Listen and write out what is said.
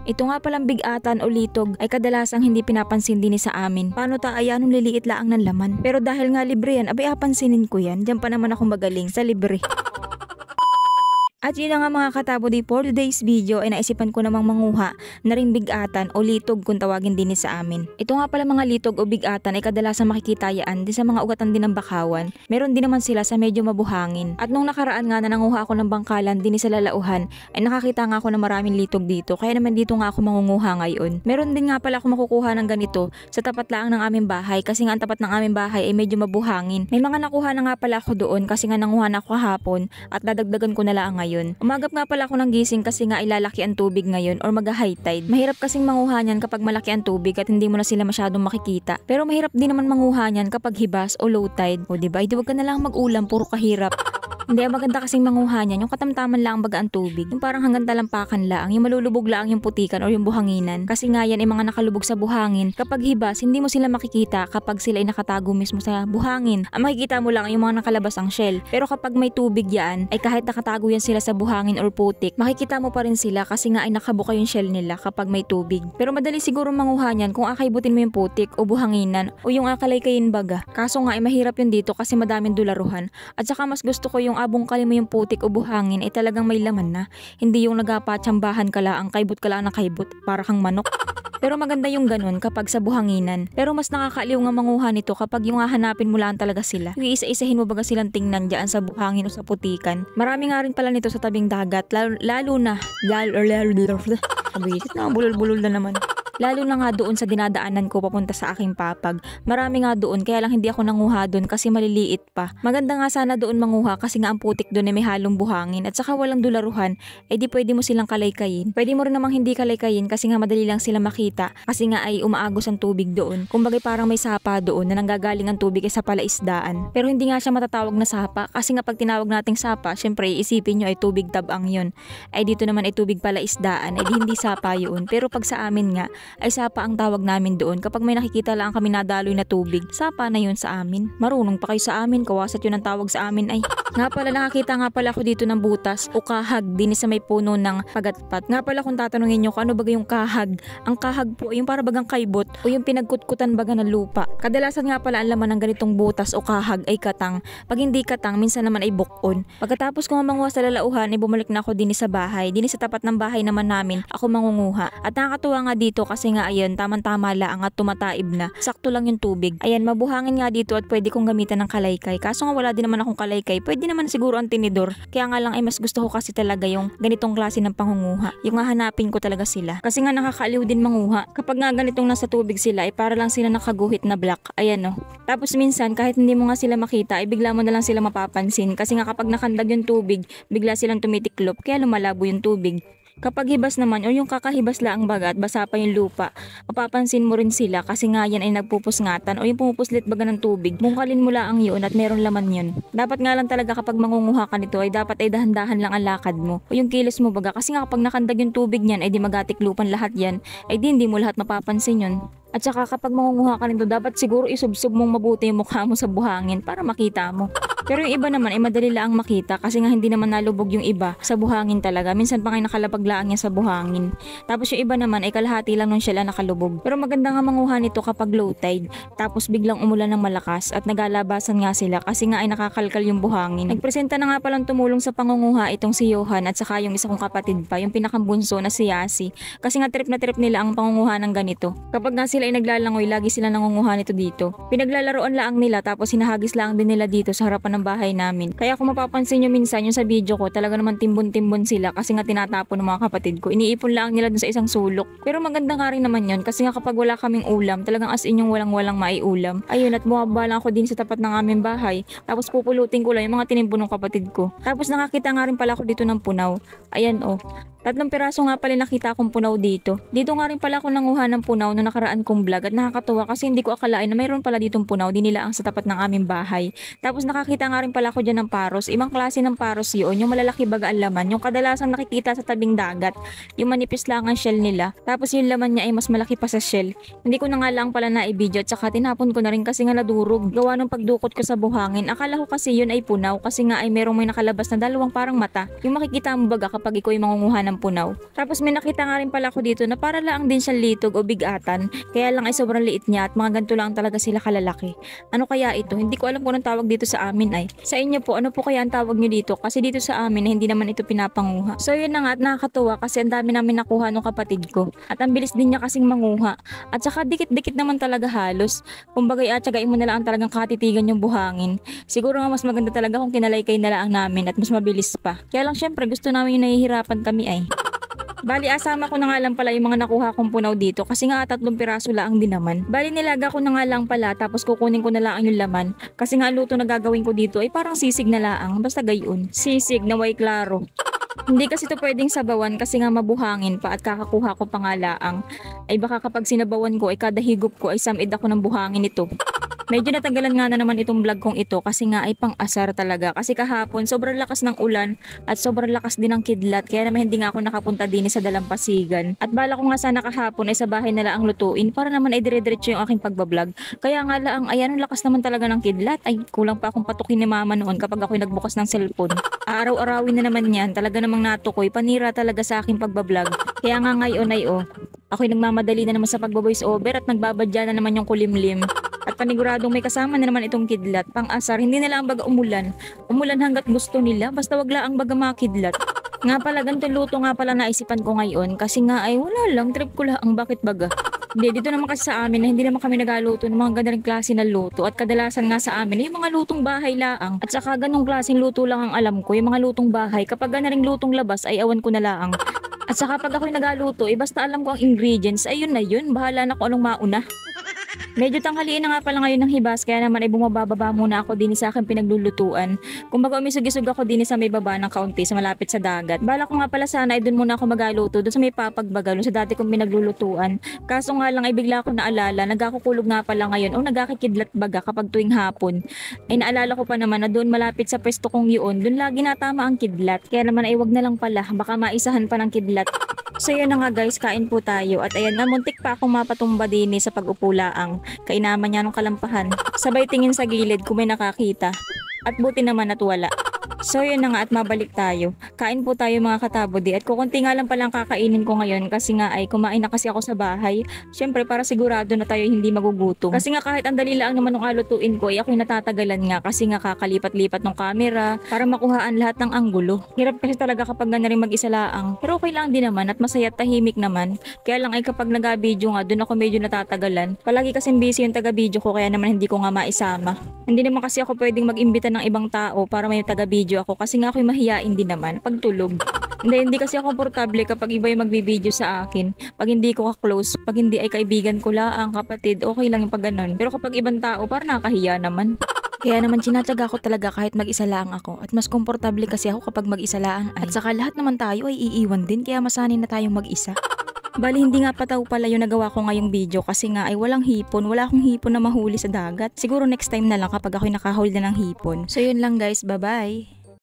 Ito nga palang bigatan o litog ay kadalasang hindi pinapansin din sa amin. Paano ta ayan liliit laang ng laman? Pero dahil nga libre yan, abay apansinin ko yan. Diyan pa naman ako magaling sa libre. At yun na nga mga katabody, for today's video ay naisipan ko namang manguha na ring bigatan o litog kung tawagin din sa amin. Ito nga pala mga litog o bigatan ay kadalasan makikita yan din sa mga ugatan din ng bakawan. Meron din naman sila sa medyo mabuhangin. At nung nakaraan nga na nanguha ako ng bangkalan din sa Lalauhan ay nakakita nga ako na maraming litog dito. Kaya naman dito nga ako mangunguha ngayon. Meron din nga pala ako makukuha ng ganito sa tapat lang ng aming bahay kasi nga ang tapat ng aming bahay ay medyo mabuhangin. May mga nakuha na nga pala ako doon kasi nga nanguha na ako kahapon at dadagdagan ko na lang ngayon. Umagap nga pala ako ng gising kasi nga ilalaki ang tubig ngayon or mag-high tide. Mahirap kasing manguha niyan kapag malaki ang tubig at hindi mo na sila masyadong makikita. Pero mahirap din naman manguha niyan kapag hibas o low tide. O diba, huwag ka na lang mag-ulam, puro kahirap. Hindi, maganda kasing manguha niyan, yung katamtaman lang ang baga ang tubig. Yung parang hanggang talampakan lang, yung malulubog lang yung putikan o yung buhanginan. Kasi nga yan ay mga nakalubog sa buhangin. Kapag hibas, hindi mo sila makikita kapag sila ay nakatago mismo sa buhangin. Ang makikita mo lang yung mga nakalabas ang shell. Pero kapag may tubig yan, ay kahit nakatago yan sila sa buhangin or putik, makikita mo pa rin sila kasi nga ay nakabuka yung shell nila kapag may tubig. Pero madali siguro manguha niyan kung akaybutin mo yung putik o buhanginan o yung akalay-kayin baga. Kaso nga ay mahirap yun dito kasi madaming dularuhan. At saka mas gusto ko yung abong kali mo yung putik o buhangin ay talagang may laman na. Hindi yung nagapatsambahan ka lang, kaibot ka lang na kaibot, para kang manok. Pero maganda yung ganun kapag sa buhanginan. Pero mas nakakaaliw nga manguha nito kapag yung hahanapin mo lang talaga sila. Yung isa-isahin mo baga silang tingnan dyan sa buhangin o sa putikan. Marami nga rin pala nito sa tabing dagat. Lalo na bulol-bulol na naman. Lalo na nga doon sa dinadaanan ko papunta sa aking papag. Marami nga doon kaya lang hindi ako nanguha doon kasi maliliit pa. Maganda nga sana doon manguha kasi nga ang putik doon ay may halong buhangin at saka walang dularuhan. Eh di pwede mo silang kalaykayin. Pwede mo rin namang hindi kalaykayin kasi nga madali lang sila makita kasi nga ay umaagos ang tubig doon. Kumbaga parang may sapa doon na nanggagaling ang tubig sa palaisdaan. Pero hindi nga siya matatawag na sapa kasi nga pag tinawag nating sapa, syempre iisipin nyo ay tubig tabang yun. Ay dito naman ay tubig palaisdaan, ay di hindi sapa yun. Pero pag sa amin nga ay sapa ang tawag namin doon. Kapag may nakikita lang kami nadaloy na tubig, sapa na yun sa amin. Marunong pa kayo sa amin, kawasat yun ang tawag sa amin ay. Nga pala nakakita nga pala ako dito ng butas o kahag din sa may puno ng pagatpat. Nga pala kung tatanungin nyo kung ano baga yung kahag. Ang kahag po yung para bagang kaibot o yung pinagkutkutan baga ng lupa. Kadalasan nga pala ang laman ng ganitong butas o kahag ay katang. Pag hindi katang, minsan naman ay bukon. Pagkatapos ko manguha sa Lalauhan ay bumalik na ako din sa bahay. Din sa tapat ng bahay naman namin ako mangunguha. At nakakatuwa nga dito kasi nga ayun, tamang-tama lang at tumataib na. Sakto lang yung tubig. Ayan, mabuhangin nga dito at pwede kong gamitan ng kalaykay. Kaso nga wala din naman akong kalaykay. Pwede naman siguro ang tinidor. Kaya nga lang ay mas gusto ko kasi talaga yung ganitong klase ng pangunguha. Yung hahanapin ko talaga sila. Kasi nga nakakaaliw din manguha. Kapag nga ganitong nasa tubig sila ay para lang sila nakaguhit na black. Ayan oh. Tapos minsan kahit hindi mo nga sila makita ay bigla mo na lang sila mapapansin. Kasi nga kapag nakandag yung tubig, bigla silang tumitiklop kaya lumalabo yung tubig. Kapag hibas naman o yung kakahibas lang ang baga at basa pa yung lupa, mapapansin mo rin sila kasi nga yan ay nagpupusngatan o yung pumupuslit baga ng tubig. Mungkalin mo lang yun at meron laman yun. Dapat nga lang talaga kapag mangunguha ka nito ay dapat ay dahan-dahan lang ang lakad mo o yung kilos mo baga kasi nga kapag nakandag yung tubig niyan ay di magatiklupan lahat yan ay hindi mo lahat mapapansin yun. At saka kapag mangunguha ka nito, dapat siguro isubsob mong mabuti yung mukha mo sa buhangin para makita mo. Pero yung iba naman ay madali lang makita kasi nga hindi naman nalubog yung iba sa buhangin talaga. Minsan pa nga nakalapag lang yan sa buhangin. Tapos yung iba naman ay kalahati lang nung sila nakalubog. Pero maganda nga manguha nito kapag low tide. Tapos biglang umulan ng malakas at nagalabasan nga sila kasi nga ay nakakalkal yung buhangin. Nagpresenta na nga palang tumulong sa pangunguha itong si Johan at saka yung isa kong kapatid pa, yung pinakambunso na si Yasi. Kasi nga trip na trip nila ang pangunguha ng ganito. Kapag nga sila ay naglalangoy, lagi sila nangunguha nito dito. Pinaglalaroan lang nila tapos hinahagis lang din nila dito sa harapan ng bahay namin. Kaya kung mapapansin nyo minsan yung sa video ko, talaga naman timbon-timbon sila kasi nga tinatapon ng mga kapatid ko. Iniipon lang nila dun sa isang sulok. Pero maganda nga rin naman yun kasi nga kapag wala kaming ulam, talagang as in yung walang-walang maiulam. Ayun, at bumaba lang ako din sa tapat ng aming bahay. Tapos pupulutin ko lang yung mga tinimpon ng kapatid ko. Tapos nakakita nga rin pala ako dito ng punaw. Ayan oh. 3 piraso nga pala nakita akong punaw dito. Dito nga rin pala ako nanguha ng punaw na nakaraan kong vlog at nakakatuwa kasi hindi ko akalain na mayroon pala ditong punaw din nila ang sa tapat ng aming bahay. Tapos nakakita nga rin pala ako dyan ng paros. Ibang klase ng paros yun, yung malalaki baga ang laman, yung kadalasang nakikita sa tabing dagat. Yung manipis lang ang shell nila. Tapos yung laman niya ay mas malaki pa sa shell. Hindi ko na nga lang pala na-video at saka tinapon ko na rin kasi nga nadurog. Gawa ng pagdukot ko sa buhangin. Akala ko kasi yun ay punaw kasi nga ay merong may nakalabas na dalawang parang mata. Yung makikita mo baga kapag ikaw ay mangunguha ng ng punaw. Tapos may nakita nga rin pala ako dito na para lang din siya litog o bigatan, kaya lang ay sobrang liit niya at mga ganito lang talaga sila kalalaki. Ano kaya ito? Hindi ko alam kung anong tawag dito sa amin ay. Sa inyo po, ano po kaya ang tawag nyo dito? Kasi dito sa amin hindi naman ito pinapanguha. So yun na nga at nakakatuwa kasi ang dami namin nakuha ng kapatid ko. At ang bilis din niya kasing manguha. At saka dikit-dikit naman talaga halos. Kumbaga atsagain mo na lang talagang katitigan yung buhangin. Siguro nga mas maganda talaga kung kinalaykay na lang namin at mas mabilis pa. Kaya lang syempre gusto namin yung nahihirapan kami ay. Bali, asama ko na nga lang pala yung mga nakuha kong punaw dito kasi nga 3 piraso lang din naman. Bali, nilaga ko na nga lang pala tapos kukunin ko na lang yung laman kasi nga luto na gagawin ko dito ay parang sisig na laang. Basta gayon. Sisig na way klaro. Hindi kasi ito pwedeng sabawan kasi nga mabuhangin pa at kakakuha ko pa nga laang. Ay baka kapag sinabawan ko ay kada higop ko ay samid ako ng buhangin ito. Medyo natanggalan nga na naman itong vlog kong ito kasi nga ay pang-asar talaga. Kasi kahapon sobrang lakas ng ulan at sobrang lakas din ng kidlat kaya naman hindi nga ako nakapunta din sa Dalampasigan. At bala ko nga sana kahapon ay sa bahay na lang ang lutuin para naman ay dire-diretso yung aking pagbablog. Kaya nga lang ay anong lakas naman talaga ng kidlat. Ay kulang pa akong patukin ni mama noon kapag ako'y nagbukas ng cellphone. Araw-arawin na naman yan, talaga namang natukoy, panira talaga sa aking pagbablog. Kaya nga ngayon ay ako'y nagmamadali na naman sa pagbo-voice over at nagbabadya na naman yung kulimlim. At paniguradong may kasama na naman itong kidlat. Pang-asar, hindi nila ang baga umulan. Umulan hanggat gusto nila, basta wag lang ang baga mga kidlat. Nga pala, ganito luto nga pala naisipan ko ngayon kasi nga ay wala lang, trip ko lang bakit baga. Hindi, dito naman kasi sa amin na hindi naman kami nagaluto ng mga ganang klase na luto at kadalasan nga sa amin yung mga lutong bahay laang at saka ganong klaseng luto lang ang alam ko, yung mga lutong bahay kapag ganaring lutong labas ay awan ko na laang. At saka pag ako'y nagaluto, basta alam ko ang ingredients, ay yun na yun, bahala na kung anong mauna. Medyo tanghaliin na nga pala ngayon ng hibas kaya naman ay bumababa muna ako din sa aking pinaglulutuan. Kumbaga umisog-isog ako din sa may baba ng kaunti sa malapit sa dagat. Bala ko nga pala sana ay doon muna ako magaluto doon sa may papagbaga sa dati kong pinaglulutuan. Kaso nga lang ay bigla ko naalala, nagkakukulog nga pala ngayon o nagkakikidlat baga kapag tuwing hapon. Ay naalala ko pa naman na doon malapit sa pwesto kong yun, doon lagi natama ang kidlat. Kaya naman ay wag na lang pala, baka maisahan pa ng kidlat. So yun na nga guys, kain po tayo. At ayan nga, muntik pa akong mapatumba din sa pag-upo laang. Kainaman niya nung kalampahan. Sabay tingin sa gilid kung may nakakita. At buti naman at wala. So yun na nga at mabalik tayo. Kain po tayo mga katabodi at kukunti nga lang palang kakainin ko ngayon kasi nga ay kumain na kasi ako sa bahay. Syempre para sigurado na tayo hindi magugutom. Kasi nga kahit ang dali lang naman ng alutuin ko ay ako'y natatagalan nga kasi nga kakalipat-lipat ng camera para makuhaan lahat ng anggulo. Hirap kasi talaga kapag nga na rin mag-isa laang. Pero okay lang din naman at masaya at tahimik naman. Kaya lang ay kapag nag-video nga doon ako medyo natatagalan. Palagi kasing busy yung taga-video ko kaya naman hindi ko nga maisama. Hindi naman kasi ako pwedeng mag-imbita ng ibang tao para may taga-video ako kasi nga ako'y mahiyain din naman pagtulog. Hindi kasi ako komportable kapag iba yung magbibideo sa akin. Pag hindi ko ka-close, pag hindi ay kaibigan ko lang, kapatid, okay lang yung pag ganun. Pero kapag ibang tao, parang nakakahiya naman. Kaya naman sinatsaga ko talaga kahit mag-isa lang ako at mas komportable kasi ako kapag mag-isa lang ay. At saka lahat naman tayo ay iiwan din kaya masanay na tayong mag-isa. Bali hindi nga pa pala yung nagawa ko ngayong video kasi nga ay walang hipon, wala akong hipon na mahuli sa dagat. Siguro next time na lang kapag ako'y nakahuli na ng hipon. So yun lang guys, bye bye!